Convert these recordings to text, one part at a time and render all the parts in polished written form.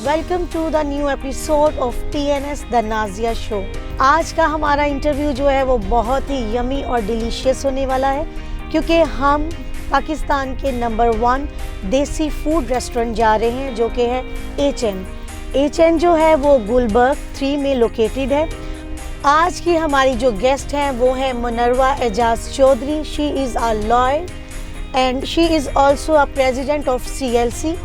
Welcome to the new episode of TNS the Nazia show. आज का हमारा इंटरव्यू जो है वो बहुत ही यमी और डिलीशियस होने वाला है, क्योंकि हम पाकिस्तान के नंबर 1 देसी फूड रेस्टोरेंट जा रहे हैं जो कि है HN जो है वो गुलबर्ग 3 में लोकेटेड है। आज की हमारी जो गेस्ट हैं वो है Munerva Ejaz Chaudhary. She is a lawyer and she is also a president of CLC।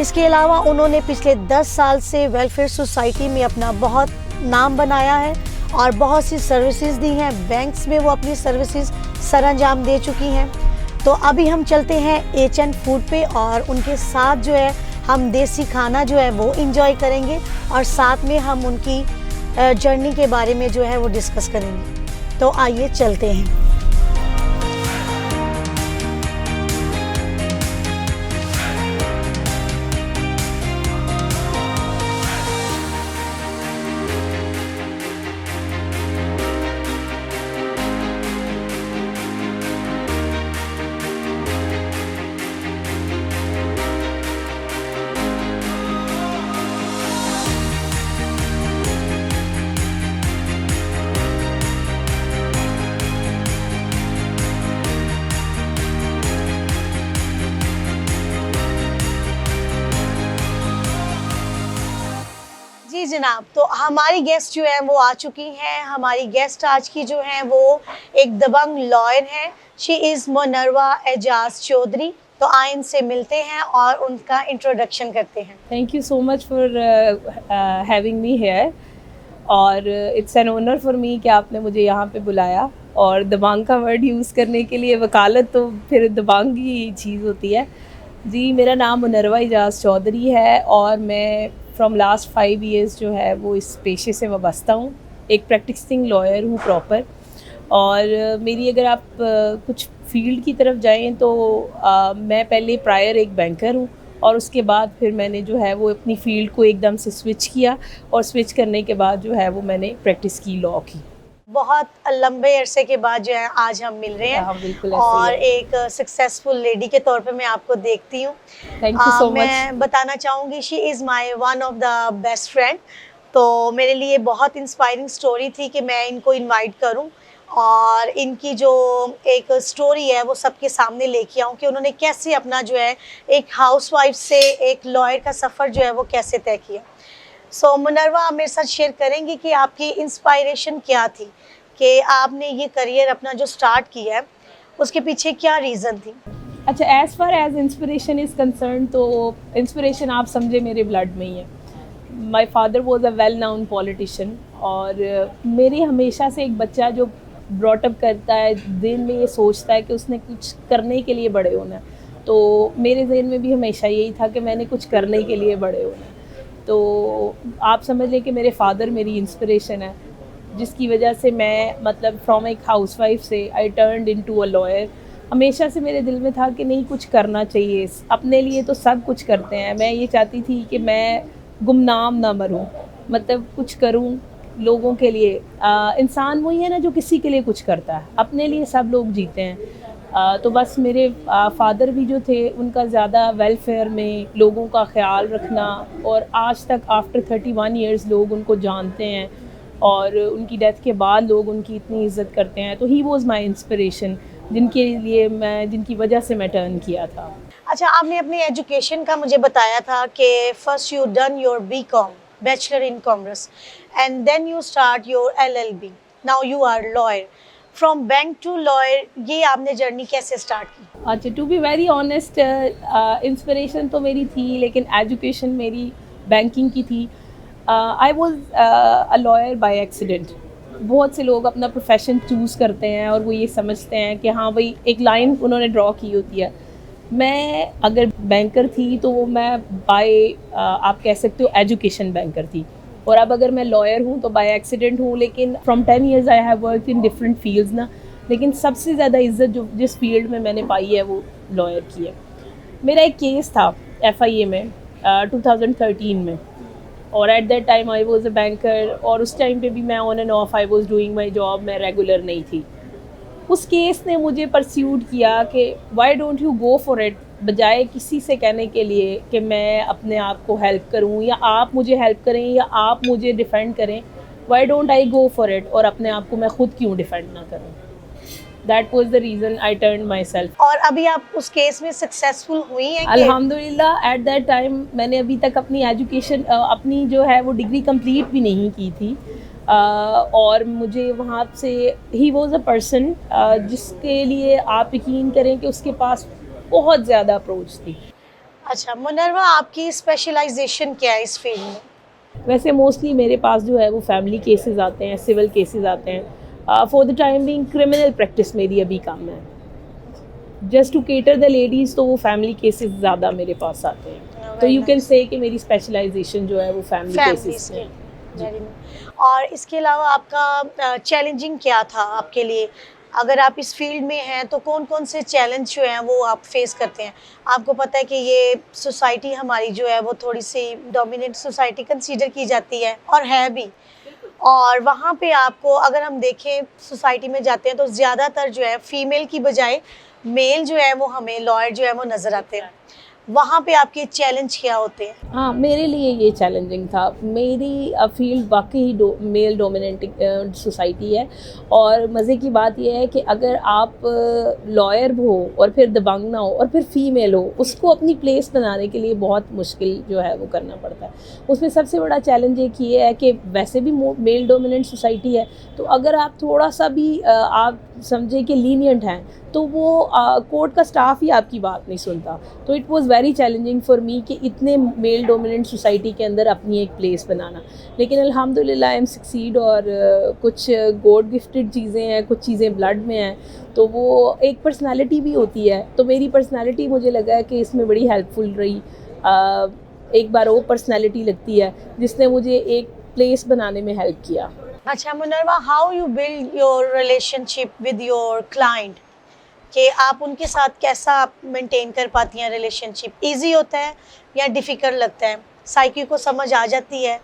इसके अलावा उन्होंने पिछले 10 साल से वेलफेयर सोसाइटी में अपना बहुत नाम बनाया है और बहुत सी सर्विसेज दी हैं। बैंक्स में वो अपनी सर्विसेज सरअंजाम दे चुकी हैं। तो अभी हम चलते हैं HN फूड पे और उनके साथ जो है हम देसी खाना जो है वो इंजॉय करेंगे और साथ में हम उनकी जर्नी के बारे में जो है वो डिस्कस करेंगे। तो आइए चलते हैं। जी जनाब, तो हमारी गेस्ट जो है वो आ चुकी हैं। हमारी गेस्ट आज की जो है वो एक दबंग लॉयर है। She is Munerva Ejaz Chaudhary. तो आए इनसे मिलते हैं और उनका इंट्रोडक्शन करते हैं। Thank you so much for having me here और it's an honour for me कि आपने मुझे यहाँ पे बुलाया। और दबंग का वर्ड यूज़ करने के लिए वकालत तो फिर दबंग ही चीज़ होती है। जी, मेरा नाम मुनर्वा एजाज चौधरी है और मैं फ्रॉम लास्ट 5 years जो है वो इस पेशे से वाबस्ता हूँ। एक प्रैक्टिसिंग लॉयर हूँ प्रॉपर। और मेरी अगर आप कुछ फील्ड की तरफ जाएं तो मैं पहले प्रायर एक बैंकर हूँ और उसके बाद फिर मैंने जो है वो अपनी फील्ड को एकदम से स्विच किया और स्विच करने के बाद जो है वो मैंने प्रैक्टिस की लॉ की। बहुत लंबे अरसे के बाद जो है आज हम मिल रहे हैं। हाँ, बिल्कुल और एक सक्सेसफुल लेडी के तौर पे मैं आपको देखती हूँ। Thank you so much. मैं बताना चाहूँगी she is my one of the best friend. तो मेरे लिए बहुत इंस्पायरिंग स्टोरी थी कि मैं इनको इनवाइट करूँ और इनकी जो एक स्टोरी है वो सबके सामने लेके आऊँ कि उन्होंने कैसे अपना जो है एक हाउसवाइफ से एक लॉयर का सफ़र जो है वो कैसे तय किया। सो मुनर्वा, आप मेरे साथ शेयर करेंगी कि आपकी इंस्पायरेशन क्या थी कि आपने ये करियर अपना जो स्टार्ट किया है उसके पीछे क्या रीज़न थी? अच्छा, as far as inspiration is concern तो इंस्पिरेशन आप समझे मेरे ब्लड में ही है। My father was a well known politician और मेरी हमेशा से एक बच्चा जो ब्रॉटअप करता है दिन में ये सोचता है कि उसने कुछ करने के लिए बड़े होना है। तो मेरे जहन में भी हमेशा यही था कि मैंने कुछ करने के लिए बड़े होना है। तो आप समझ लें कि मेरे फादर मेरी इंस्पिरेशन है, जिसकी वजह से मैं मतलब फ्रॉम एक हाउसवाइफ से आई टर्नड इनटू अ लॉयर। हमेशा से मेरे दिल में था कि नहीं, कुछ करना चाहिए। अपने लिए तो सब कुछ करते हैं, मैं ये चाहती थी कि मैं गुमनाम ना मरूं, मतलब कुछ करूं लोगों के लिए। इंसान वही है ना जो किसी के लिए कुछ करता है, अपने लिए सब लोग जीते हैं। तो बस मेरे फादर भी जो थे उनका ज़्यादा वेलफेयर में लोगों का ख्याल रखना, और आज तक आफ्टर 31 years लोग उनको जानते हैं और उनकी डेथ के बाद लोग उनकी इतनी इज़्ज़त करते हैं। तो ही वॉज माई इंस्पिरेशन, जिनकी वजह से मैं टर्न किया था। अच्छा, आपने अपनी एजुकेशन का मुझे बताया था कि first you done your BCom bachelor in commerce and then you start your LLB। Now you are lawyer. From bank to lawyer, ये आपने जर्नी कैसे स्टार्ट की? अच्छा, to be very honest, inspiration तो मेरी थी लेकिन एजुकेशन मेरी बैंकिंग की थी। I was a lawyer by accident. बहुत से लोग अपना प्रोफेशन चूज़ करते हैं और वो ये समझते हैं कि हाँ भाई, एक लाइन उन्होंने ड्रॉ की होती है। मैं अगर बैंकर थी तो वो मैं बाय आप कह सकते हो एजुकेशन बैंकर थी, और अब अगर मैं लॉयर हूँ तो बाय एक्सीडेंट हूँ। लेकिन from 10 years I have worked in different fields ना, लेकिन सबसे ज़्यादा इज्जत जो जिस फील्ड में मैंने पाई है वो लॉयर की है। मेरा एक केस था FIA में 2013 में, और at that time I was a banker, और उस टाइम पे भी मैं on end of I was doing my job, मैं रेगुलर नहीं थी। उस केस ने मुझे परस्यूड किया कि why don't you go for it, बजाय किसी से कहने के लिए कि मैं अपने आप को हेल्प करूं या आप मुझे हेल्प करें या आप मुझे डिफेंड करें, why don't I go for it, और अपने आप को मैं खुद क्यों डिफेंड ना करूं. That was the reason I turn my self. और अभी आप उस केस में सक्सेसफुल हुई हैं कि अल्हम्दुलिल्लाह एट दैट टाइम मैंने अभी तक अपनी एजुकेशन अपनी जो है वो डिग्री कंप्लीट भी नहीं की थी. और मुझे वहाँ से ही वॉज अ पर्सन जिसके लिए आप यकीन करें कि उसके पास बहुत ज़्यादा अप्रोच थी. अच्छा मुनर्वा, आपकी स्पेशलाइजेशन क्या है इस फील्ड में? वैसे मोस्टली मेरे पास जो है वो फैमिली केसेस आते हैं, सिविल केसेस आते हैं. For the time being criminal practice मेरी अभी काम है. Just to cater the ladies तो वो फैमिली केसेस ज़्यादा मेरे पास आते हैं. तो यू कैन से कि मेरी स्पेशलाइजेशन जो है वो फैमिली केसेस में. और इसके अलावा आपका चैलेंजिंग क्या था आपके लिए? अगर आप इस फील्ड में हैं तो कौन कौन से चैलेंज जो हैं वो आप फेस करते हैं? आपको पता है कि ये सोसाइटी हमारी जो है वो थोड़ी सी डोमिनेंट सोसाइटी कंसीडर की जाती है और है भी. और वहाँ पे आपको अगर हम देखें सोसाइटी में जाते हैं तो ज़्यादातर जो है फीमेल की बजाय मेल जो है वो हमें लॉयर जो है वो नज़र आते हैं. वहाँ पे आपके चैलेंज क्या होते हैं? हाँ, मेरे लिए ये चैलेंजिंग था. मेरी फील्ड वाकई मेल डोमिनेंट सोसाइटी है. और मज़े की बात यह है कि अगर आप लॉयर हो और फिर दबंग ना हो और फिर फीमेल हो, उसको अपनी प्लेस बनाने के लिए बहुत मुश्किल जो है वो करना पड़ता है. उसमें सबसे बड़ा चैलेंज एक ये है कि वैसे भी मेल डोमिनेंट सोसाइटी है, तो अगर आप थोड़ा सा भी आप समझे कि लीनियंट हैं तो वो कोर्ट का स्टाफ ही आपकी बात नहीं सुनता. तो it was very challenging for me कि इतने मेल डोमिनेंट सोसाइटी के अंदर अपनी एक प्लेस बनाना. लेकिन अल्हम्दुलिल्लाह आई एम सक्सीड. और कुछ गॉड गिफ्टेड चीज़ें हैं, कुछ चीज़ें ब्लड में हैं, तो वो एक पर्सनालिटी भी होती है. तो मेरी पर्सनालिटी मुझे लगा है कि इसमें बड़ी हेल्पफुल रही. एक बार वो पर्सनालिटी लगती है जिसने मुझे एक प्लेस बनाने में हेल्प किया. अच्छा Munerva, how you build your relationship with your client, कि आप उनके साथ कैसा आप मेंटेन कर पाती हैं रिलेशनशिप? इजी होता है या डिफ़िकल्ट लगता है? साइकी को समझ आ जाती है?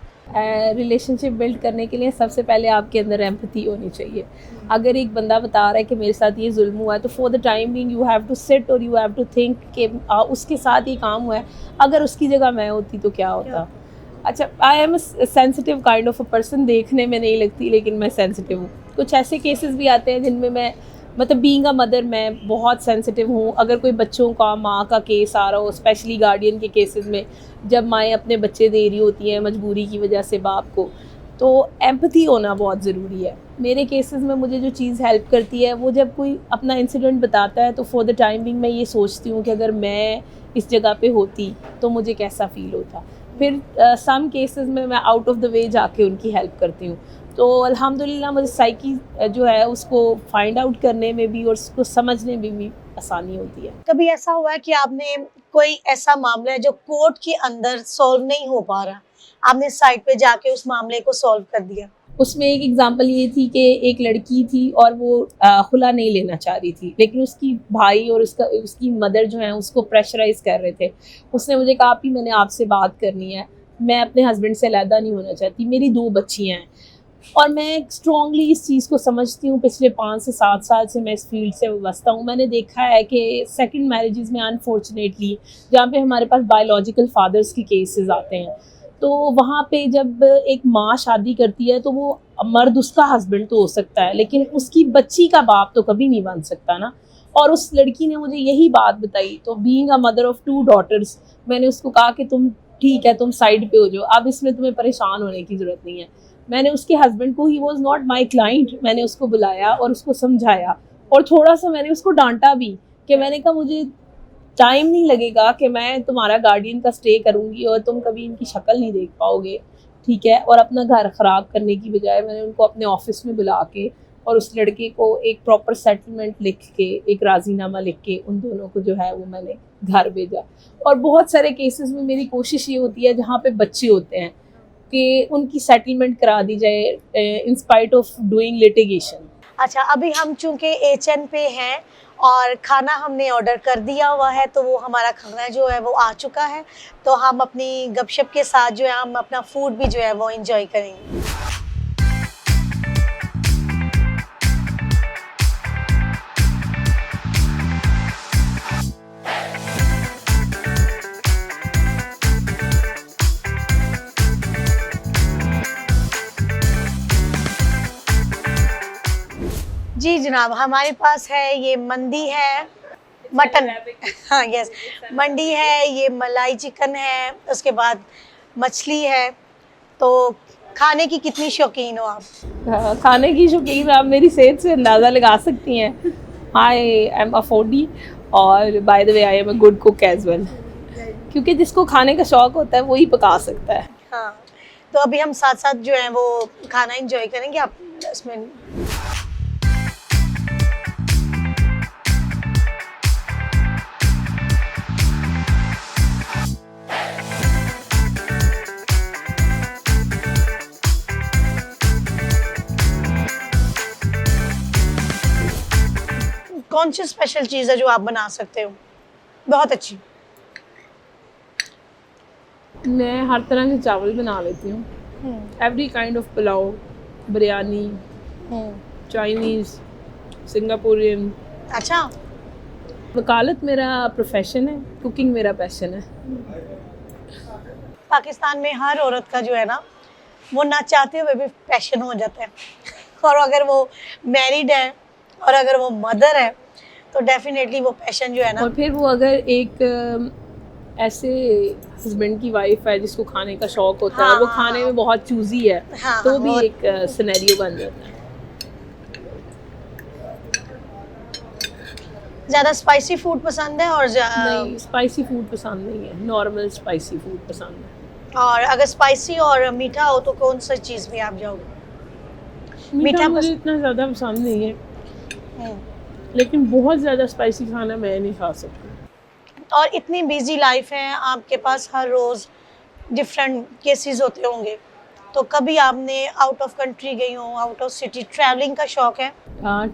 रिलेशनशिप बिल्ड करने के लिए सबसे पहले आपके अंदर एम्पैथी होनी चाहिए. अगर एक बंदा बता रहा है कि मेरे साथ ये जुल्म हुआ है, तो for the time being you have to sit और यू हैव टू थिंक कि उसके साथ ये काम हुआ है, अगर उसकी जगह मैं होती तो क्या होता. अच्छा, I am sensitive kind of a person. देखने में नहीं लगती लेकिन मैं सेंसिटिव हूँ. कुछ ऐसे केसेस भी आते हैं जिनमें मैं मतलब बीइंग अ मदर मैं बहुत सेंसिटिव हूँ. अगर कोई बच्चों का माँ का केस आ रहा हो, स्पेशली गार्डियन के केसेस में, जब माएँ अपने बच्चे दे रही होती हैं मजबूरी की वजह से बाप को, तो एम्पैथी होना बहुत ज़रूरी है. मेरे केसेस में मुझे जो चीज़ हेल्प करती है वो जब कोई अपना इंसिडेंट बताता है तो फॉर द टाइम बिंग मैं ये सोचती हूँ कि अगर मैं इस जगह पे होती तो मुझे कैसा फ़ील होता. फिर सम केसेस में मैं आउट ऑफ द वे जाके उनकी हेल्प करती हूँ. तो अल्हम्दुलिल्लाह मुझे साइकी जो है उसको फाइंड आउट करने में भी और उसको समझने में भी आसानी होती है. कभी ऐसा हुआ है कि आपने कोई ऐसा मामला है जो कोर्ट के अंदर सॉल्व नहीं हो पा रहा, आपने साइड पे जाके उस मामले को सॉल्व कर दिया? उसमें एक एग्जांपल ये थी कि एक लड़की थी और वो खुला नहीं लेना चाह रही थी, लेकिन उसकी भाई और उसकी मदर जो है उसको प्रेशराइज कर रहे थे. उसने मुझे कहा कि मैंने आपसे बात करनी है, मैं अपने हस्बैंड से अलहदा नहीं होना चाहती, मेरी 2 बच्चियाँ हैं. और मैं स्ट्रॉन्गली इस चीज़ को समझती हूँ. पिछले 5 से 7 साल से मैं इस फील्ड से वाबस्ता हूँ. मैंने देखा है कि सेकंड मैरिजेस में अनफॉर्चुनेटली जहाँ पे हमारे पास बायोलॉजिकल फादर्स के केसेस आते हैं, तो वहाँ पे जब एक माँ शादी करती है तो वो मर्द उसका हस्बैंड तो हो सकता है लेकिन उसकी बच्ची का बाप तो कभी नहीं बन सकता ना. और उस लड़की ने मुझे यही बात बताई. तो being a mother of 2 daughters, मैंने उसको कहा कि तुम ठीक है, तुम साइड पे हो जाओ, अब इसमें तुम्हें परेशान होने की ज़रूरत नहीं है. मैंने उसके हस्बैंड को, he was not my client, मैंने उसको बुलाया और उसको समझाया और थोड़ा सा मैंने उसको डांटा भी कि मैंने कहा मुझे टाइम नहीं लगेगा कि मैं तुम्हारा गार्डियन का स्टे करूँगी और तुम कभी इनकी शक्ल नहीं देख पाओगे, ठीक है. और अपना घर ख़राब करने की बजाय मैंने उनको अपने ऑफिस में बुला के और उस लड़के को एक प्रॉपर सेटलमेंट लिख के, एक राजीनामा लिख के उन दोनों को जो है वो मैंने घर भेजा. और बहुत सारे केसेस में मेरी कोशिश ये होती है जहाँ पे बच्चे होते हैं कि उनकी सेटलमेंट करा दी जाए in spite of doing litigation. अच्छा, अभी हम चूंकि HN पे हैं और खाना हमने ऑर्डर कर दिया हुआ है, तो वो हमारा खाना जो है वो आ चुका है, तो हम अपनी गपशप के साथ जो है हम अपना फूड भी जो है वो एंजॉय करेंगे. जनाब, हमारे पास है ये मंदी है, मटन, हाँ यस, मंडी है, ये मलाई चिकन है, उसके बाद मछली है। तो खाने की कितनी शौकीन हो आप? हाँ, खाने की शौकीन आप मेरी सेहत से अंदाज़ा लगा सकती हैं। आई एम अ फूडी और by the way I am a good cook as well, क्योंकि जिसको खाने का शौक होता है वही पका सकता है। हाँ, तो अभी हम साथ साथ जो है वो खाना एंजॉय करेंगे। आप इसमें कौन सी स्पेशल चीज़ है जो आप बना सकते हो बहुत अच्छी? मैं हर तरह के चावल बना लेती हूँ, every kind of pulao, biryani, Chinese, Singaporean. अच्छा, वकालत मेरा प्रोफेशन है, कुकिंग मेरा पैशन है। पाकिस्तान में हर औरत का जो है ना वो ना चाहते हुए भी पैशन हो जाता है। और अगर वो मैरिड है और अगर वो मदर है तो डेफिनेटली वो पैशन जो है ना। और फिर वो अगर एक ऐसे हस्बैंड की वाइफ है जिसको खाने का शौक होता है, वो खाने में बहुत चूजी है, हाँ, तो भी एक सिनेरियो बन जाता है। ज़्यादा स्पाइसी फूड पसंद है और नहीं, स्पाइसी फूड पसंद नहीं है, नॉर्मल स्पाइसी फूड पसंद है। और अगर स्पाइसी और मीठा हो तो कौन सा चीज़ में आप जाओगे? मीठा मुझे इतना ज़्यादा पसंद नहीं है, लेकिन बहुत ज़्यादा स्पाइसी खाना मैं नहीं खा सकती। और इतनी बिजी लाइफ है आपके पास, हर रोज़ डिफरेंट केसेस होते होंगे, तो कभी आपने आउट ऑफ कंट्री गई हो, आउट ऑफ सिटी, ट्रैवलिंग का शौक है?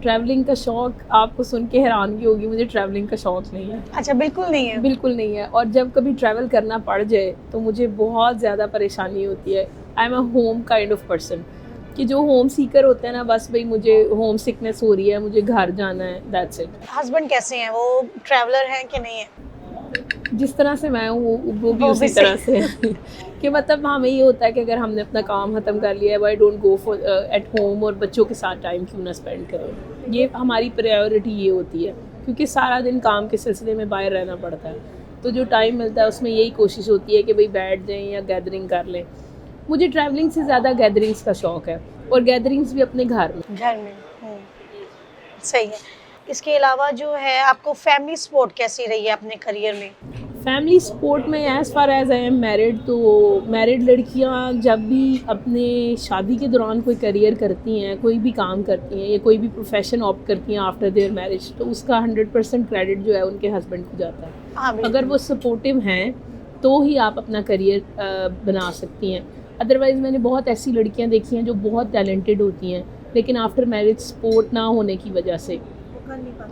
ट्रैवलिंग का शौक आपको सुन के हैरानगी होगी, मुझे ट्रैवलिंग का शौक नहीं है। अच्छा, बिल्कुल नहीं है? बिल्कुल नहीं है। और जब कभी ट्रैवल करना पड़ जाए तो मुझे बहुत ज़्यादा परेशानी होती है। आई am a home kind of person, कि जो होम सीकर होते हैं ना, बस भाई मुझे होम सिकनेस हो रही है, मुझे घर जाना है, दैट्स इट। हस्बैंड कैसे हैं, वो ट्रैवलर हैं कि नहीं है? जिस तरह से मैं हूँ वो भी उसी तरह से है। कि मतलब हमें ये होता है कि अगर हमने अपना काम ख़त्म कर लिया है, why don't go for at home, और बच्चों के साथ टाइम क्यों ना स्पेंड करें। ये हमारी प्रायोरिटी ये होती है, क्योंकि सारा दिन काम के सिलसिले में बाहर रहना पड़ता है, तो जो टाइम मिलता है उसमें यही कोशिश होती है कि भाई बैठ जाएँ या गैदरिंग कर लें। मुझे ट्रैवलिंग से ज़्यादा गैदरिंग्स का शौक़ है, और गैदरिंग्स भी अपने घर में। सही है। इसके अलावा जो है आपको फैमिली सपोर्ट कैसी रही है अपने करियर में? फैमिली सपोर्ट में as far as I am married, तो मैरिड लड़कियां जब भी अपने शादी के दौरान कोई करियर करती हैं, कोई भी काम करती हैं या कोई भी प्रोफेशन ऑप्ट करती हैं आफ्टर देयर मैरिज, तो उसका 100% क्रेडिट जो है उनके हस्बैंड को जाता है। हाँ, अगर वो सपोर्टिव हैं तो ही आप अपना करियर बना सकती हैं। अदरवाइज़ मैंने बहुत ऐसी लड़कियां देखी हैं जो बहुत टैलेंटेड होती हैं, लेकिन आफ्टर मैरिज सपोर्ट ना होने की वजह से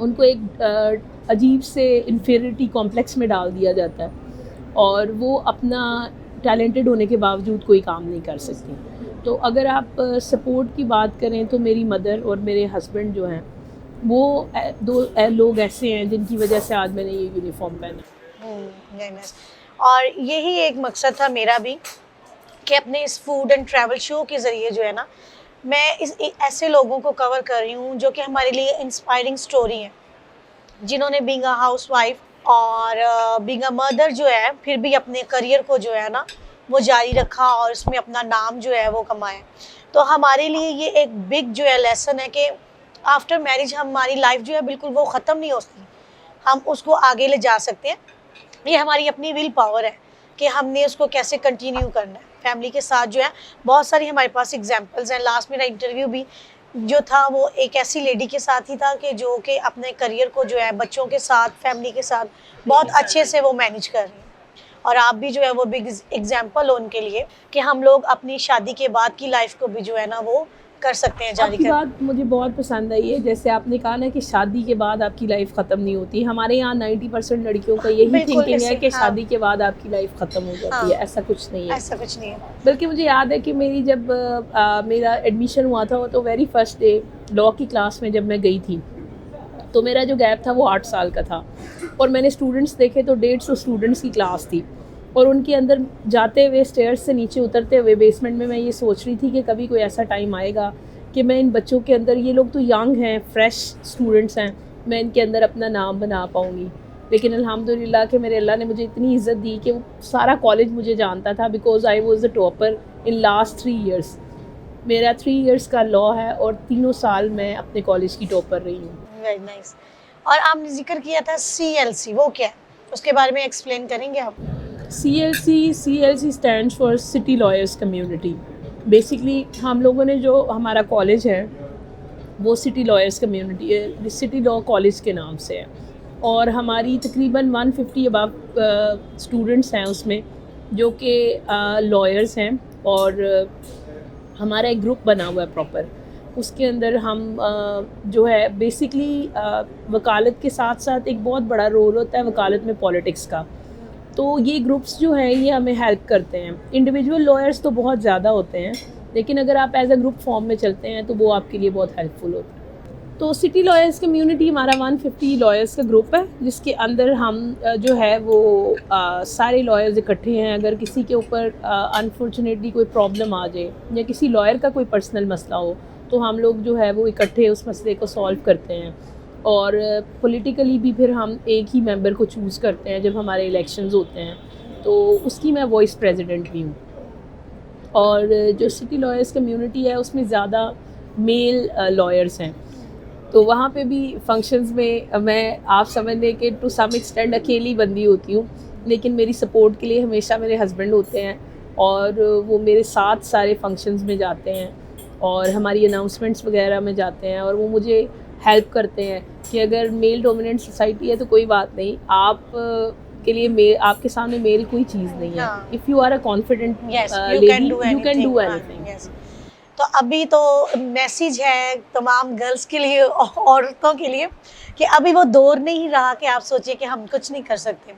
उनको एक अजीब से इन्फीरियरिटी कॉम्प्लेक्स में डाल दिया जाता है, और वो अपना टैलेंटेड होने के बावजूद कोई काम नहीं कर सकती। तो अगर आप सपोर्ट की बात करें तो मेरी मदर और मेरे हस्बैंड जो हैं वो दो लोग ऐसे हैं जिनकी वजह से आज मैंने ये यूनिफॉर्म पहना। और यही एक मकसद था मेरा भी, कि अपने इस फूड एंड ट्रैवल शो के ज़रिए जो है ना, मैं ऐसे लोगों को कवर कर रही हूँ जो कि हमारे लिए इंस्पायरिंग स्टोरी है, जिन्होंने बीइंग अ हाउसवाइफ और बीइंग अ मदर जो है फिर भी अपने करियर को जो है ना वो जारी रखा और इसमें अपना नाम जो है वो कमाया। तो हमारे लिए ये एक बिग जो है लेसन है कि आफ्टर मैरिज हमारी लाइफ जो है बिल्कुल वो ख़त्म नहीं होती, हम उसको आगे ले जा सकते हैं। ये हमारी अपनी विल पावर है कि हमने उसको कैसे कंटिन्यू करना है। फैमिली के साथ जो है बहुत सारी हमारे पास एग्जांपल्स हैं। लास्ट मेरा इंटरव्यू भी जो था वो एक ऐसी लेडी के साथ ही था कि जो कि अपने करियर को जो है बच्चों के साथ, फैमिली के साथ बहुत अच्छे से वो मैनेज कर रही हैं। और आप भी जो है वो बिग एग्जांपल हो उनके लिए कि हम लोग अपनी शादी के बाद की लाइफ को भी जो है ना वो कर सकते हैं जारी कर। बात मुझे बहुत पसंद आई है, जैसे आपने कहा ना कि शादी के बाद आपकी लाइफ ख़त्म नहीं होती। हमारे यहाँ 90% लड़कियों का यही थिंकिंग है कि शादी के बाद आपकी लाइफ ख़त्म हो जाती है। ऐसा कुछ नहीं है, ऐसा कुछ नहीं है। बल्कि मुझे याद है कि मेरी जब मेरा एडमिशन हुआ था तो वेरी फर्स्ट डे लॉ की क्लास में जब मैं गई थी, तो मेरा जो गैप था वो 8 साल का था, और मैंने स्टूडेंट्स देखे तो 150 स्टूडेंट्स की क्लास थी, और उनके अंदर जाते हुए स्टेयर्स से नीचे उतरते हुए बेसमेंट में मैं ये सोच रही थी कि कभी कोई ऐसा टाइम आएगा कि मैं इन बच्चों के अंदर, ये लोग तो यंग हैं, फ्रेश स्टूडेंट्स हैं, मैं इनके अंदर अपना नाम बना पाऊँगी। लेकिन अल्हम्दुलिल्लाह कि मेरे अल्लाह ने मुझे इतनी इज़्ज़त दी कि वो सारा कॉलेज मुझे जानता था, because I was the topper in last 3 years. मेरा 3 ईयर्स का लॉ है और तीनों साल मैं अपने कॉलेज की टॉपर रही हूँ। Very nice. और आपने जिक्र किया था CLC, वो क्या है, उसके बारे में एक्सप्लेन करेंगे आप? CLC stands for city lawyers community. Basically हम लोगों ने, जो हमारा कॉलेज है वो city lawyers community, city law college के नाम से है, और हमारी तकरीबन 150 अबव स्टूडेंट्स हैं उसमें, जो कि लॉयर्स हैं, और हमारा एक ग्रुप बना हुआ है प्रॉपर। उसके अंदर हम जो है बेसिकली वकालत के साथ साथ एक बहुत बड़ा रोल होता है वकालत में पॉलिटिक्स का। तो ये ग्रुप्स जो हैं ये हमें हेल्प करते हैं। इंडिविजुअल लॉयर्स तो बहुत ज़्यादा होते हैं, लेकिन अगर आप एज अ ग्रुप फॉर्म में चलते हैं तो वो आपके लिए बहुत हेल्पफुल होता है। तो सिटी लॉयर्स कम्युनिटी हमारा 150 लॉयर्स का ग्रुप है, जिसके अंदर हम जो है वो सारे लॉयर्स इकट्ठे हैं। अगर किसी के ऊपर अनफॉर्चुनेटली कोई प्रॉब्लम आ जाए या किसी लॉयर का कोई पर्सनल मसला हो, तो हम लोग जो है वो इकट्ठे उस मसले को सॉल्व करते हैं। और पॉलिटिकली भी फिर हम एक ही मेंबर को चूज़ करते हैं जब हमारे इलेक्शंस होते हैं, तो उसकी मैं वाइस प्रेसिडेंट भी हूँ। और जो सिटी लॉयर्स कम्युनिटी है उसमें ज़्यादा मेल लॉयर्स हैं, तो वहाँ पे भी फंक्शंस में मैं, आप समझ लें कि टू सम एक्सटेंड अकेली बंदी होती हूँ, लेकिन मेरी सपोर्ट के लिए हमेशा मेरे हस्बैंड होते हैं, और वो मेरे साथ सारे फंक्शंस में जाते हैं और हमारी अनाउंसमेंट्स वगैरह में जाते हैं, और वो मुझे हेल्प करते हैं कि अगर मेल डोमिनेंट सोसाइटी है तो कोई बात नहीं, आप के लिए मेल, आपके सामने मेल कोई चीज़ नहीं है। If you are a confident lady, you can do anything. तो अभी तो मैसेज है तमाम गर्ल्स के लिए, औरतों के लिए, कि अभी वो दौर नहीं रहा कि आप सोचिए कि हम कुछ नहीं कर सकते।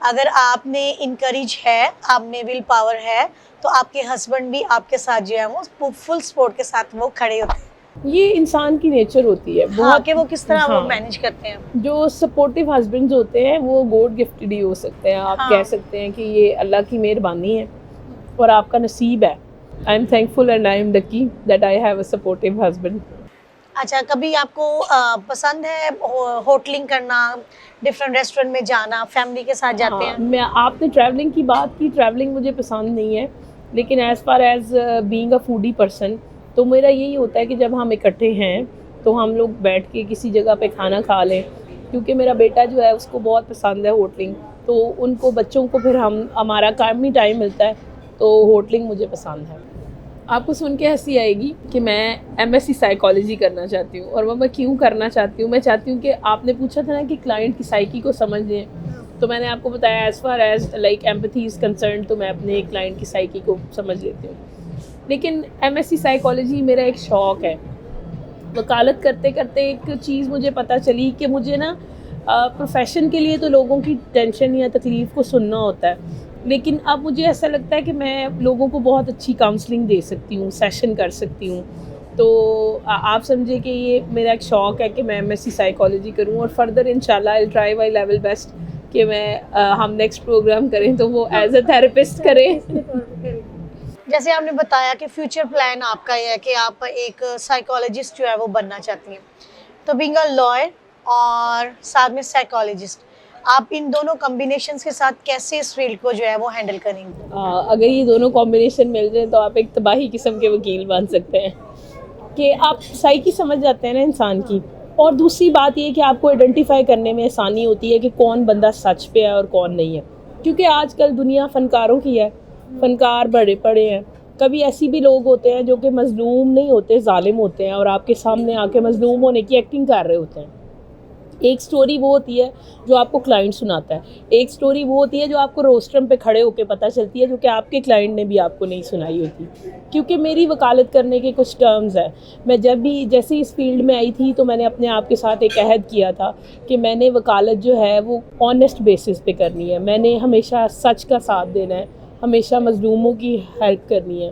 अगर आप में इनकरेज है, आप में विल पावर है, तो आपके हस्बैंड भी आपके साथ जो है वो फुल सपोर्ट के साथ वो खड़े होते हैं। ये इंसान की नेचर होती है हाँ, कि वो किस तरह वो मैनेज करते हैं। जो सपोर्टिव हस्बैंड्स होते हैं वो गॉड गिफ्टेड ही हो सकते हैं। आप कह सकते हैं कि ये अल्लाह की मेहरबानी है और आपका नसीब है। I am thankful and I am lucky that I have a supportive husband. अच्छा, कभी आपको पसंद है होटलिंग करना, डिफरेंट रेस्टोरेंट में जाना, फैमिली के साथ जाते हैं? आपने ट्रैवलिंग की बात की, ट्रैवलिंग मुझे पसंद नहीं है, लेकिन as far as being a foodie person, तो मेरा यही होता है कि जब हम इकट्ठे हैं तो हम लोग बैठ के किसी जगह पे खाना खा लें, क्योंकि मेरा बेटा जो है उसको बहुत पसंद है होटलिंग, तो उनको बच्चों को फिर हमारा काफ़ी टाइम मिलता है, तो होटलिंग मुझे पसंद है। आपको सुन के हंसी आएगी कि मैं MSc साइकोलॉजी करना चाहती हूँ, और वो मैं क्यों करना चाहती हूँ। मैं चाहती हूँ कि आपने पूछा था ना कि क्लाइंट की साइकी को समझ लें, तो मैंने आपको बताया as far as like empathy is concern, तो मैं अपने क्लाइंट की साइकी को समझ लेती हूँ। लेकिन MSc साइकोलॉजी मेरा एक शौक़ है। वकालत करते करते एक चीज़ मुझे पता चली कि मुझे ना प्रोफेशन के लिए तो लोगों की टेंशन या तकलीफ़ को सुनना होता है, लेकिन अब मुझे ऐसा लगता है कि मैं लोगों को बहुत अच्छी काउंसलिंग दे सकती हूँ, सेशन कर सकती हूँ। तो आप समझे कि ये मेरा एक शौक़ है कि मैं MSc साइकोलॉजी करूँ, और फर्दर इंशाल्लाह I will try my level best कि मैं हम नेक्स्ट प्रोग्राम करें तो वो एज अ थेरेपिस्ट करें। जैसे आपने बताया कि फ्यूचर प्लान आपका ये है कि आप एक साइकोलॉजिस्ट जो है वो बनना चाहती हैं, तो बीइंग अ लॉयर और साथ में साइकोलॉजिस्ट, आप इन दोनों कॉम्बिनेशंस के साथ कैसे इस फील्ड को जो है वो हैंडल करेंगे? अगर ये दोनों कॉम्बिनेशन मिल जाए तो आप एक तबाही किस्म के वकील बन सकते हैं, कि आप साइकी समझ जाते हैं ना इंसान की। और दूसरी बात ये कि आपको आइडेंटिफाई करने में आसानी होती है कि कौन बंदा सच पे है और कौन नहीं है, क्योंकि आजकल दुनिया फ़नकारों की है, फ़नकार बड़े पड़े हैं। कभी ऐसी भी लोग होते हैं जो कि मज़लूम नहीं होते, ज़ालिम होते हैं, और आपके सामने आके मज़लूम होने की एक्टिंग कर रहे होते हैं। एक स्टोरी वो होती है जो आपको क्लाइंट सुनाता है, एक स्टोरी वो होती है जो आपको रोस्ट्रम पे खड़े होकर पता चलती है, जो कि आपके क्लाइंट ने भी आपको नहीं सुनाई होती। क्योंकि मेरी वकालत करने के कुछ टर्म्स हैं। मैं जब भी जैसे इस फील्ड में आई थी तो मैंने अपने आप के साथ एक अहद किया था कि मैंने वकालत जो है वो ऑनेस्ट बेसिस पे करनी है, मैंने हमेशा सच का साथ देना है, हमेशा मज़लूमों की हेल्प करनी है।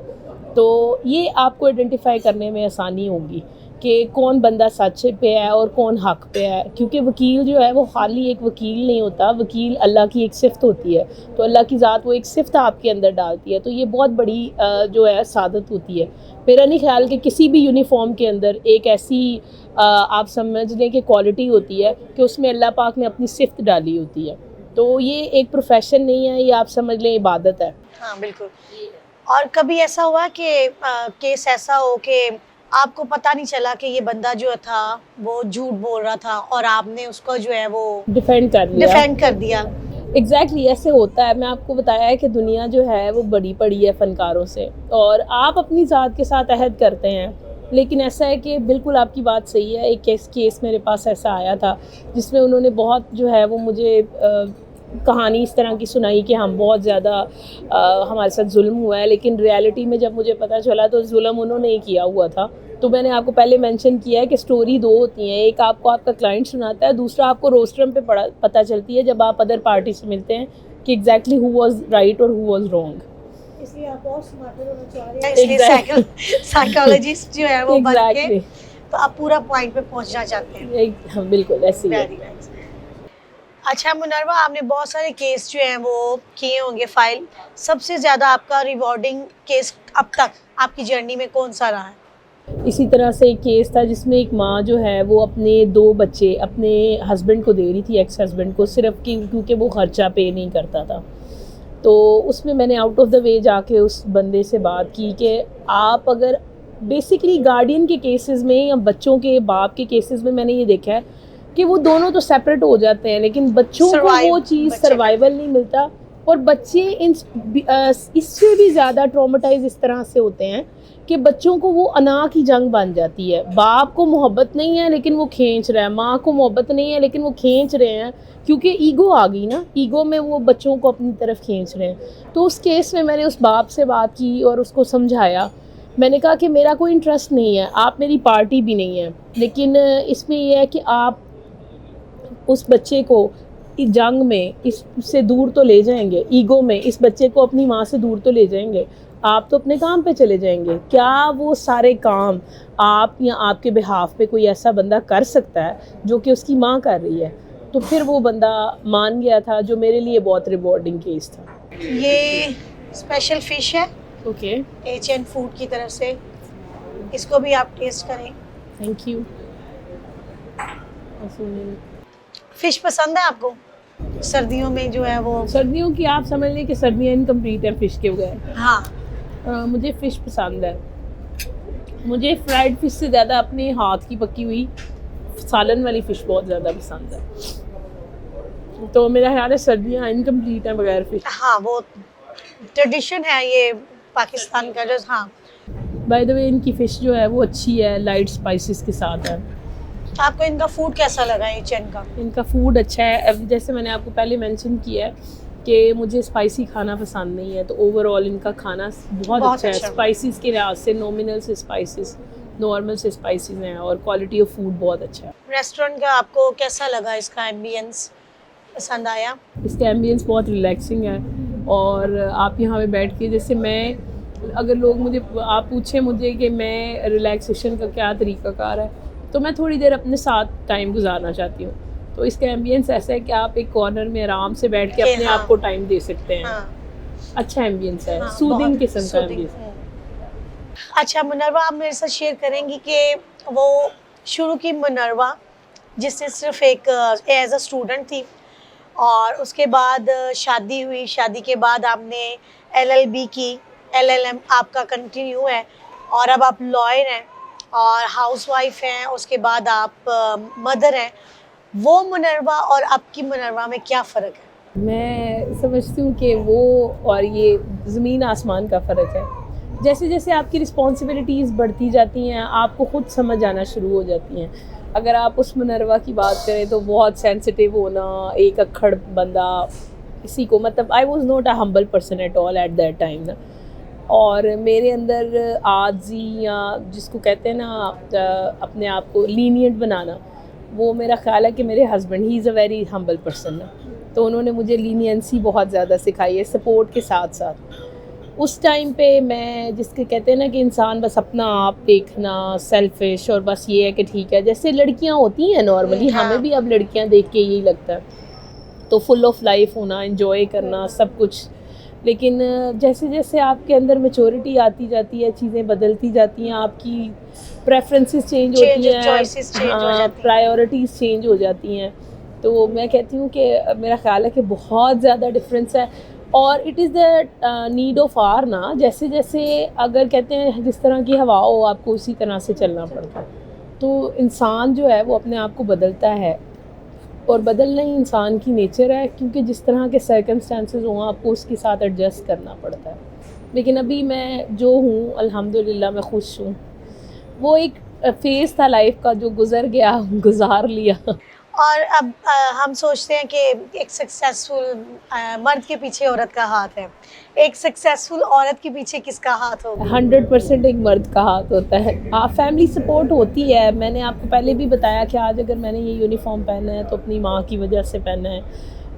तो ये आपको आइडेंटिफाई करने में आसानी होगी कि कौन बंदा सच पे है और कौन हक पे है, क्योंकि वकील जो है वो खाली एक वकील नहीं होता, वकील अल्लाह की एक सिफ़त होती है। तो अल्लाह की ज़ात वो एक सिफ़त आपके अंदर डालती है, तो ये बहुत बड़ी जो है सादत होती है। मेरा नहीं ख्याल कि किसी भी यूनिफॉर्म के अंदर एक ऐसी आप समझ लें कि क्वालिटी होती है कि उसमें अल्लाह पाक ने अपनी सिफ़त डाली होती है। तो ये एक प्रोफेशन नहीं है, ये आप समझ लें इबादत है। हाँ बिल्कुल। और कभी ऐसा हुआ कि केस ऐसा हो कि आपको पता नहीं चला कि ये बंदा जो था वो झूठ बोल रहा था और आपने उसको जो है वो डिफेंड कर लिया। डिफेंड कर दिया? एग्जैक्टली ऐसे होता है। मैं आपको बताया है कि दुनिया जो है वो बड़ी पड़ी है फ़नकारों से, और आप अपनी ज़ात के साथ अहद करते हैं, लेकिन ऐसा है कि बिल्कुल आपकी बात सही है। एक केस मेरे पास ऐसा आया था जिसमें उन्होंने बहुत जो है वो मुझे कहानी इस तरह की सुनाई कि हम बहुत ज़्यादा हमारे साथ जुल्म हुआ है, लेकिन रियलिटी में जब मुझे पता चला तो जुल्म उन्होंने ही किया हुआ था। तो मैंने आपको पहले मेंशन किया है कि स्टोरी दो होती हैं, एक आपको आपका क्लाइंट सुनाता है, दूसरा आपको रोस्ट्रम पे पता चलती है जब आप अदर पार्टी से मिलते हैं कि एग्जैक्टली हु वाज राइट और हु वाज रॉन्ग। इसलिए आप और स्मार्टर होना चाह रहे हैं, इसलिए साइकोलॉजिस्ट जो है वो बन के तो आप पूरा पॉइंट पे पहुंचना चाहते हैं। हाँ बिल्कुल ऐसे ही है। Very nice. अच्छा मुनर्वा, आपने बहुत सारे केस जो हैं वो किए होंगे फाइल, सबसे ज़्यादा आपका रिवॉर्डिंग केस अब तक आपकी जर्नी में कौन सा रहा है? इसी तरह से एक केस था जिसमें एक माँ जो है वो अपने 2 बच्चे अपने हस्बैंड को दे रही थी, एक्स हस्बैंड को, सिर्फ क्योंकि वो खर्चा पे नहीं करता था। तो उसमें मैंने आउट ऑफ द वे जाके उस बंदे से बात की कि आप अगर बेसिकली गार्डियन के केसेस में या बच्चों के बाप के केसेस में मैंने ये देखा है कि वो दोनों तो सेपरेट हो जाते हैं, लेकिन बच्चों को वो चीज़ सर्वाइवल नहीं मिलता, और बच्चे इससे भी ज़्यादा ट्रॉमेटाइज इस तरह से होते हैं कि बच्चों को वो अना की जंग बन जाती है। बाप को मोहब्बत नहीं है लेकिन वो खींच रहा है, माँ को मोहब्बत नहीं है लेकिन वो खींच रहे हैं, क्योंकि ईगो आ गई ना, ईगो में वो बच्चों को अपनी तरफ खींच रहे हैं। तो उस केस में मैंने उस बाप से बात की और उसको समझाया। मैंने कहा कि मेरा कोई इंटरेस्ट नहीं है, आप मेरी पार्टी भी नहीं है, लेकिन इसमें यह है कि आप उस बच्चे को इस जंग में इससे दूर तो ले जाएंगे, ईगो में इस बच्चे को अपनी माँ से दूर तो ले जाएंगे, आप तो अपने काम पे चले जाएंगे। क्या वो सारे काम आप या आपके बिहाफ पे कोई ऐसा बंदा कर सकता है जो कि उसकी माँ कर रही है? तो फिर वो बंदा मान गया था, जो मेरे लिए बहुत रिवॉर्डिंग केस था। ये स्पेशल फिश है, ओके, HN फूड की तरफ से, इसको भी आप टेस्ट करें। Thank you. फिश पसंद है आपको? सर्दियों में जो है वो, सर्दियों की आप समझ लें कि सर्दियाँ इनकम्प्लीट है फिश के बगैर। हाँ मुझे फ़िश पसंद है। मुझे फ्राइड फ़िश से ज़्यादा अपने हाथ की पकी हुई सालन वाली फ़िश बहुत ज़्यादा पसंद है। तो मेरा ख्याल है सर्दियाँ इनकम्प्लीट हैं बगैर फ़िश। हाँ वो ट्रेडिशन है ये पाकिस्तान का जो। हाँ बाय द वे इनकी फ़िश जो है वो अच्छी है, लाइट स्पाइसेस के साथ है। आपको इनका फूड कैसा लगा HN का? इनका फूड अच्छा है। जैसे मैंने आपको पहले मेंशन किया है कि मुझे स्पाइसी खाना पसंद नहीं है, तो ओवरऑल इनका खाना बहुत अच्छा है। स्पाइसेस के लिहाज से नॉमिनल से स्पाइसेस, नॉर्मल से स्पाइसेस हैं, और क्वालिटी ऑफ फूड बहुत अच्छा है। रेस्टोरेंट का आपको कैसा लगा? इसका एम्बियंस पसंद आया? इसका एम्बियंस बहुत रिलैक्सिंग है, और आप यहाँ पे बैठ के, जैसे मैं, अगर लोग मुझे आप पूछें मुझे कि मैं रिलैक्सेशन का क्या तरीक़ाकार है, तो मैं थोड़ी देर अपने साथ टाइम गुजारना चाहती हूँ। तो इसका एम्बियंस ऐसा है कि आप एक कॉर्नर में आराम से बैठ के अपने आप को टाइम दे सकते हैं। अच्छा एम्बियंस है, सूदिंग किस्म का एम्बियंस। अच्छा मुनर्वा, आप मेरे साथ शेयर करेंगी कि वो शुरू की मुनर्वा जिसने सिर्फ एक एज अ स्टूडेंट थी, और उसके बाद शादी हुई, शादी के बाद आपने LLB की, LLM आपका कंटिन्यू है, और अब आप लॉयर हैं और हाउसवाइफ हैं, उसके बाद आप मदर हैं। वो मुनर्वा और अब की मुनर्वा में क्या फ़र्क है? मैं समझती हूँ कि वो और ये ज़मीन आसमान का फ़र्क है। जैसे जैसे आपकी रिस्पॉन्सिबिलिटीज़ बढ़ती जाती हैं, आपको खुद समझ आना शुरू हो जाती हैं। अगर आप उस मुनर्वा की बात करें तो बहुत सेंसिटिव होना, एक अक्खड़ बंदा, किसी को, मतलब I was not a humble person at all at that time ना। और मेरे अंदर आजी, या जिसको कहते हैं ना अपने आप को लीनियंट बनाना, वो मेरा ख्याल है कि मेरे husband, he is a very humble person ना, तो उन्होंने मुझे लीनियंसी बहुत ज़्यादा सिखाई है, सपोर्ट के साथ साथ। उस टाइम पे मैं, जिसके कहते हैं ना कि इंसान बस अपना आप देखना, सेल्फिश, और बस ये है कि ठीक है, जैसे लड़कियां होती हैं नॉर्मली, हाँ। हमें भी अब लड़कियां देख के यही लगता है, तो फुल ऑफ लाइफ होना, एंजॉय करना सब कुछ। लेकिन जैसे जैसे आपके अंदर मैच्योरिटी आती जाती है, चीज़ें बदलती जाती हैं, आपकी प्रेफरेंसेस चेंज होती हैं, चॉइसेस चेंज हो हाँ, जाती हैं। प्रायोरिटीज़ चेंज हो जाती हैं। तो मैं कहती हूँ कि मेरा ख्याल है कि बहुत ज़्यादा डिफरेंस है, और it is the need of hour ना, जैसे जैसे अगर कहते हैं जिस तरह की हवा हो आपको उसी तरह से चलना पड़ता है। तो इंसान जो है वो अपने आप को बदलता है, और बदलना ही इंसान की नेचर है, क्योंकि जिस तरह के सर्कमस्टांसेस हों आपको उसके साथ एडजस्ट करना पड़ता है। लेकिन अभी मैं जो हूँ अल्हम्दुलिल्लाह मैं खुश हूँ। वो एक फ़ेज़ था लाइफ़ का जो गुज़र गया, गुज़ार लिया। और अब हम सोचते हैं कि एक सक्सेसफुल मर्द के पीछे औरत का हाथ है, एक सक्सेसफुल औरत के पीछे किसका हाथ होगा? 100% एक मर्द का हाथ होता है। फैमिली सपोर्ट होती है। मैंने आपको पहले भी बताया कि आज अगर मैंने ये यूनिफ़ॉर्म पहना है तो अपनी माँ की वजह से पहना है,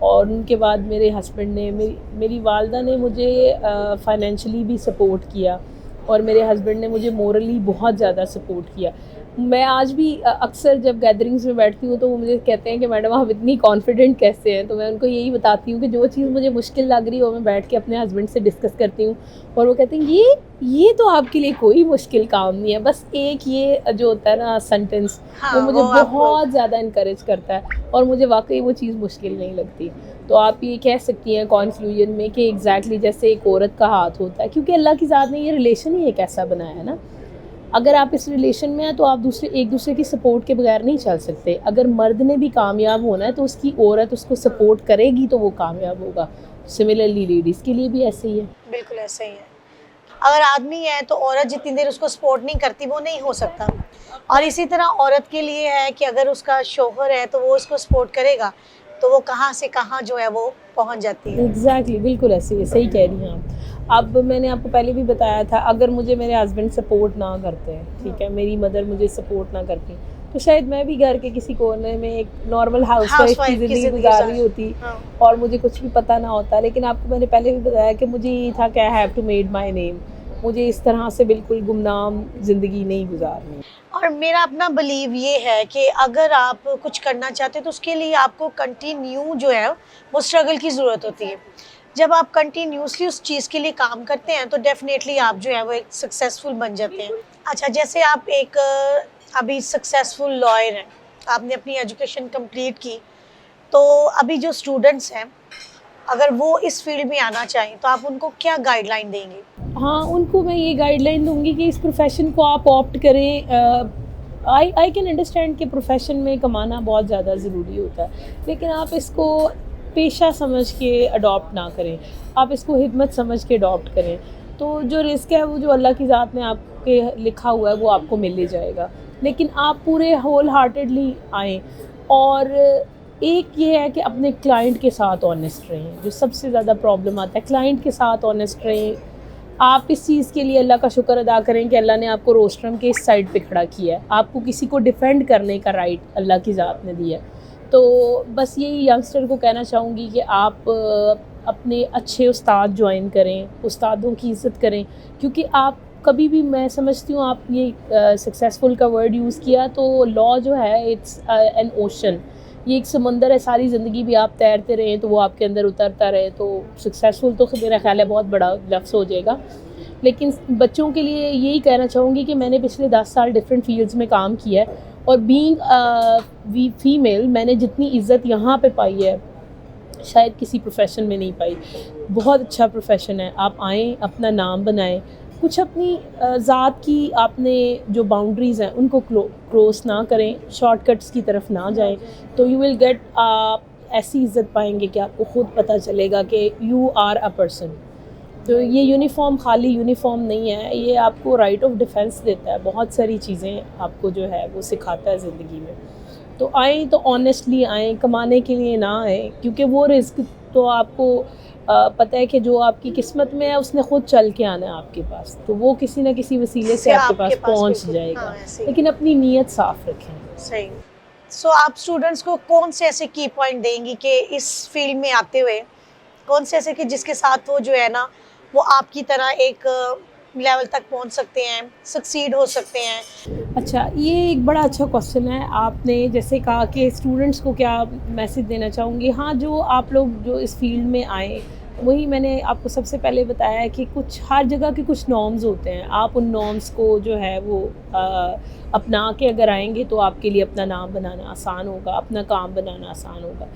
और उनके बाद मेरे हस्बैंड ने, मेरी वालदा ने मुझे फ़ाइनेंशियली भी सपोर्ट किया, और मेरे हस्बैंड ने मुझे मोरली बहुत ज़्यादा सपोर्ट किया। मैं आज भी अक्सर जब गैदरिंग्स में बैठती हूँ तो वो मुझे कहते हैं कि मैडम आप इतनी कॉन्फिडेंट कैसे हैं? तो मैं उनको यही बताती हूँ कि जो चीज़ मुझे मुश्किल लग रही हो मैं बैठ के अपने हस्बैंड से डिस्कस करती हूँ, और वो कहते हैं ये तो आपके लिए कोई मुश्किल काम नहीं है, बस एक ये जो होता है ना सेंटेंस, हाँ, वो मुझे वो आपको बहुत ज़्यादा इनकरेज करता है, और मुझे वाकई वो चीज़ मुश्किल नहीं लगती। तो आप ये कह सकती हैं कॉन्क्लूजन में कि एग्जैक्टली जैसे एक औरत का हाथ होता है, क्योंकि अल्लाह की ज़ात ने ये रिलेशन ही एक ऐसा बनाया है ना, अगर आप इस रिलेशन में हैं तो आप एक दूसरे की सपोर्ट के बगैर नहीं चल सकते। अगर मर्द ने भी कामयाब होना है तो उसकी औरत उसको सपोर्ट करेगी तो वो कामयाब होगा। सिमिलरली लेडीज़ के लिए भी ऐसे ही है। बिल्कुल ऐसे ही है। अगर आदमी है तो औरत जितनी देर उसको सपोर्ट नहीं करती वो नहीं हो सकता, और इसी तरह औरत के लिए है कि अगर उसका शौहर है तो वो उसको सपोर्ट करेगा तो वो कहाँ से कहाँ जो है वो पहुँच जाती है। एग्जैक्टली बिल्कुल ऐसे ही है, सही कह रही हैं आप। अब मैंने आपको पहले भी बताया था, अगर मुझे मेरे हस्बैंड सपोर्ट ना करते हैं, ठीक है, मेरी मदर मुझे सपोर्ट ना करती, तो शायद मैं भी घर के किसी कोने में एक नॉर्मल हाउसवाइफ की ज़िंदगी गुजार रही होती, हाँ। और मुझे कुछ भी पता ना होता। लेकिन आपको मैंने पहले भी बताया कि मुझे ये था कि I have to made my name, मुझे इस तरह से बिल्कुल गुमनाम ज़िंदगी नहीं गुजारनी। और मेरा अपना बिलीव ये है कि अगर आप कुछ करना चाहते हैं तो उसके लिए आपको कंटिन्यू जो है वो स्ट्रगल की ज़रूरत होती है। जब आप कंटिन्यूसली उस चीज़ के लिए काम करते हैं तो डेफिनेटली आप जो है वो एक सक्सेसफुल बन जाते हैं। अच्छा, जैसे आप एक अभी सक्सेसफुल लॉयर हैं, आपने अपनी एजुकेशन कंप्लीट की, तो अभी जो स्टूडेंट्स हैं अगर वो इस फील्ड में आना चाहें तो आप उनको क्या गाइडलाइन देंगे? हाँ, उनको मैं ये गाइडलाइन दूँगी कि इस प्रोफ़ेशन को आप ऑप्ट करें। आई कैन अंडरस्टैंड कि प्रोफ़ेशन में कमाना बहुत ज़्यादा ज़रूरी होता है, लेकिन आप इसको पेशा समझ के अडॉप्ट ना करें, आप इसको हिम्मत समझ के अडॉप्ट करें। तो जो रिस्क है वो जो अल्लाह की ज़ात में आपके लिखा हुआ है वो आपको मिल ही जाएगा, लेकिन आप पूरे होल हार्टेडली आएँ। और एक ये है कि अपने क्लाइंट के साथ ऑनेस्ट रहें, जो सबसे ज़्यादा प्रॉब्लम आता है, क्लाइंट के साथ ऑनेस्ट रहें। आप इस चीज़ के लिए अल्लाह का शुक्र अदा करें कि अल्लाह ने आपको रोस्ट्रम के इस साइड पे खड़ा किया है, आपको किसी को डिफेंड करने का राइट अल्लाह की ज़ात ने दिया है। तो बस यही यंगस्टर को कहना चाहूँगी कि आप अपने अच्छे उस्ताद ज्वाइन करें, उस्तादों की इज़्ज़त करें, क्योंकि आप कभी भी, मैं समझती हूँ, आप ये सक्सेसफुल का वर्ड यूज़ किया, तो लॉ जो है इट्स एन ओशन, ये एक समंदर है, सारी ज़िंदगी भी आप तैरते रहें तो वो आपके अंदर उतरता रहे, तो सक्सेसफुल तो मेरा ख्याल है बहुत बड़ा लफ्ज़ हो जाएगा। लेकिन बच्चों के लिए यही कहना चाहूँगी कि मैंने पिछले 10 साल डिफरेंट फील्ड्स में काम किया है, और बीइंग फीमेल मैंने जितनी इज़्ज़त यहाँ पे पाई है शायद किसी प्रोफेशन में नहीं पाई। बहुत अच्छा प्रोफेशन है, आप आएँ, अपना नाम बनाएं, कुछ अपनी ज़ात की आपने जो बाउंड्रीज़ हैं उनको क्रॉस ना करें, शॉर्टकट्स की तरफ ना जाएं, तो यू विल गेट, आप ऐसी इज़्ज़त पाएंगे कि आपको ख़ुद पता चलेगा कि यू आर अ पर्सन। तो ये यूनिफॉर्म खाली यूनिफॉर्म नहीं है, ये आपको राइट ऑफ डिफेंस देता है, बहुत सारी चीज़ें आपको जो है वो सिखाता है ज़िंदगी में। तो आएँ तो ऑनेस्टली आएँ, कमाने के लिए ना आएँ, क्योंकि वो रिस्क तो आपको पता है कि जो आपकी किस्मत में है उसने खुद चल के आना है आपके पास, तो वो किसी ना किसी वसीले से आपके पास पहुंच जाएगा। हाँ, लेकिन अपनी नीयत साफ रखें। सही। सो आप स्टूडेंट्स को कौन से ऐसे की पॉइंट देंगी कि इस फील्ड में आते हुए कौन से ऐसे कि जिसके साथ वो जो है ना वो आपकी तरह एक लेवल तक पहुंच सकते हैं, सक्सीड हो सकते हैं? अच्छा, ये एक बड़ा अच्छा क्वेश्चन है। आपने जैसे कहा कि स्टूडेंट्स को क्या मैसेज देना चाहूँगी। हाँ, जो आप लोग जो इस फील्ड में आए, वही मैंने आपको सबसे पहले बताया है कि कुछ हर जगह के कुछ नॉर्म्स होते हैं। आप उन नॉर्म्स को जो है वो अपना के अगर आएंगे तो आपके लिए अपना नाम बनाना आसान होगा, अपना काम बनाना आसान होगा।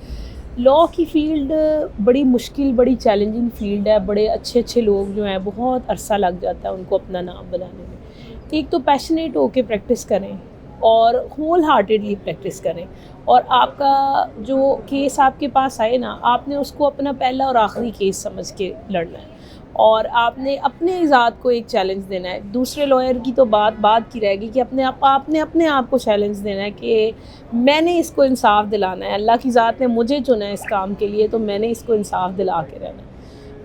लॉ की फील्ड बड़ी मुश्किल, बड़ी चैलेंजिंग फील्ड है। बड़े अच्छे अच्छे लोग जो हैं, बहुत अरसा लग जाता है उनको अपना नाम बनाने में। एक तो पैशनेट होके प्रैक्टिस करें और होल हार्टेडली प्रैक्टिस करें, और आपका जो केस आपके पास आए ना, आपने उसको अपना पहला और आखिरी केस समझ के लड़ना है, और आपने अपने ज़ात को एक चैलेंज देना है। दूसरे लॉयर की तो बात की रहेगी कि आपने अपने आप को चैलेंज देना है कि मैंने इसको इंसाफ दिलाना है। अल्लाह की ज़ात ने मुझे चुना है इस काम के लिए, तो मैंने इसको इंसाफ दिला के रहना है।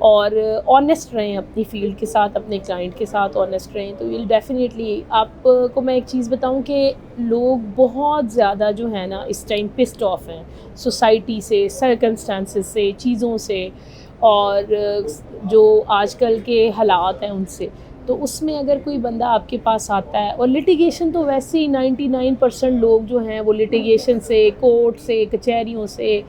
और ऑनेस्ट रहें अपनी फील्ड के साथ, अपने क्लाइंट के साथ ऑनेस्ट रहें, तो विल डेफिनेटली। आपको मैं एक चीज़ बताऊं कि लोग बहुत ज़्यादा जो है ना इस टाइम पिस्ड ऑफ हैं सोसाइटी से, सर्कमस्टांसेस से, चीज़ों से, और जो आजकल के हालात हैं उनसे। तो उसमें अगर कोई बंदा आपके पास आता है, और लिटिगेशन तो वैसे ही 99% लोग जो हैं वो लिटिगेशन से, कोर्ट से, कचहरियों से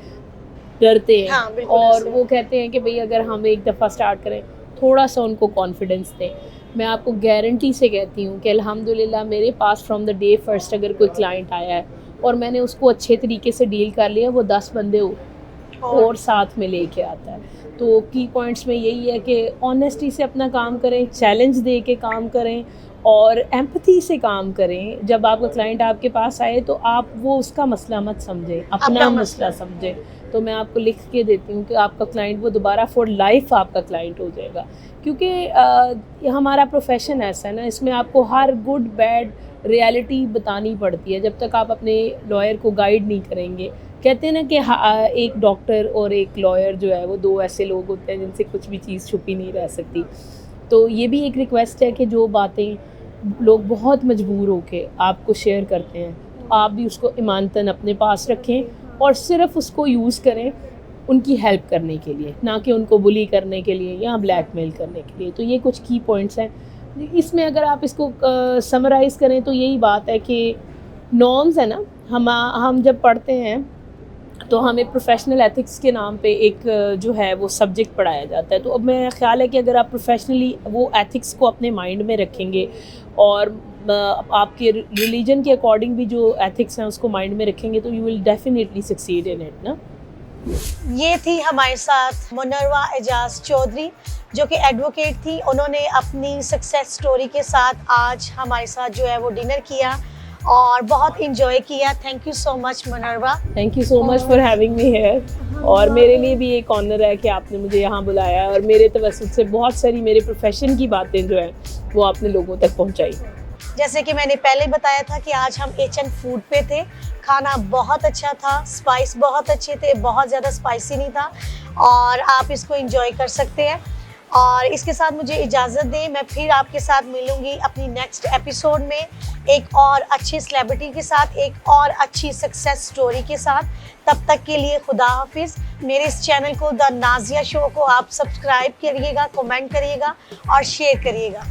डरते हैं। हाँ, बिल्कुल और ऐसे। वो कहते हैं कि भाई अगर हम एक दफ़ा स्टार्ट करें, थोड़ा सा उनको कॉन्फिडेंस दें। मैं आपको गारंटी से कहती हूँ कि अल्हम्दुलिल्लाह मेरे पास फ्रॉम द डे फर्स्ट अगर कोई क्लाइंट आया है और मैंने उसको अच्छे तरीके से डील कर लिया, वो 10 बंदे और साथ में लेके आता है। तो की पॉइंट्स में यही है कि ऑनेस्टी से अपना काम करें, चैलेंज दे के काम करें, और एम्पैथी से काम करें। जब आपका क्लाइंट आपके पास आए तो आप वो उसका मसला मत समझें, अपना मसला समझें। तो मैं आपको लिख के देती हूँ कि आपका क्लाइंट वो दोबारा फॉर लाइफ आपका क्लाइंट हो जाएगा, क्योंकि हमारा प्रोफेशन ऐसा है ना, इसमें आपको हर गुड बैड रियलिटी बतानी पड़ती है। जब तक आप अपने लॉयर को गाइड नहीं करेंगे, कहते हैं ना कि एक डॉक्टर और एक लॉयर जो है वो दो ऐसे लोग होते हैं जिनसे कुछ भी चीज़ छुपी नहीं रह सकती। तो ये भी एक रिक्वेस्ट है कि जो बातें लोग बहुत मजबूर होके आपको शेयर करते हैं, आप भी उसको ईमानतन अपने पास रखें, और सिर्फ उसको यूज़ करें उनकी हेल्प करने के लिए, ना कि उनको बुली करने के लिए या ब्लैकमेल करने के लिए। तो ये कुछ की पॉइंट्स हैं। इसमें अगर आप इसको समराइज़ करें तो यही बात है कि नॉर्म्स है ना, हम जब पढ़ते हैं तो हमें प्रोफेशनल एथिक्स के नाम पे एक जो है वो सब्जेक्ट पढ़ाया जाता है। तो अब मेरा ख्याल है कि अगर आप प्रोफेशनली वो एथिक्स को अपने माइंड में रखेंगे, और आपके रिलीजन के अकॉर्डिंग भी जो एथिक्स हैं उसको माइंड में रखेंगे, तो you will definitely succeed in it ना। ये थी हमारे साथ मुनर्वा एजाज चौधरी, जो कि एडवोकेट थी। उन्होंने अपनी सक्सेस स्टोरी के साथ आज हमारे साथ जो है वो डिनर किया और बहुत इंजॉय किया। Thank you so much Munerva. Thank you so much for having me here. और मेरे लिए भी एक ऑनर है कि आपने मुझे यहाँ बुलाया, और मेरे तवज्जुह से बहुत सारी मेरे प्रोफेशन की बातें जो है वो आपने लोगों तक पहुँचाई। जैसे कि मैंने पहले बताया था कि आज हम एच एन फूड पे थे। खाना बहुत अच्छा था, स्पाइस बहुत अच्छे थे, बहुत ज़्यादा स्पाइसी नहीं था, और आप इसको एंजॉय कर सकते हैं। और इसके साथ मुझे इजाज़त दें, मैं फिर आपके साथ मिलूंगी अपनी नेक्स्ट एपिसोड में एक और अच्छी सेलिब्रिटी के साथ, एक और अच्छी सक्सेस स्टोरी के साथ। तब तक के लिए खुदा हाफिज़। मेरे इस चैनल को द नाज़िया शो को आप सब्सक्राइब करिएगा, कमेंट करिएगा और शेयर करिएगा।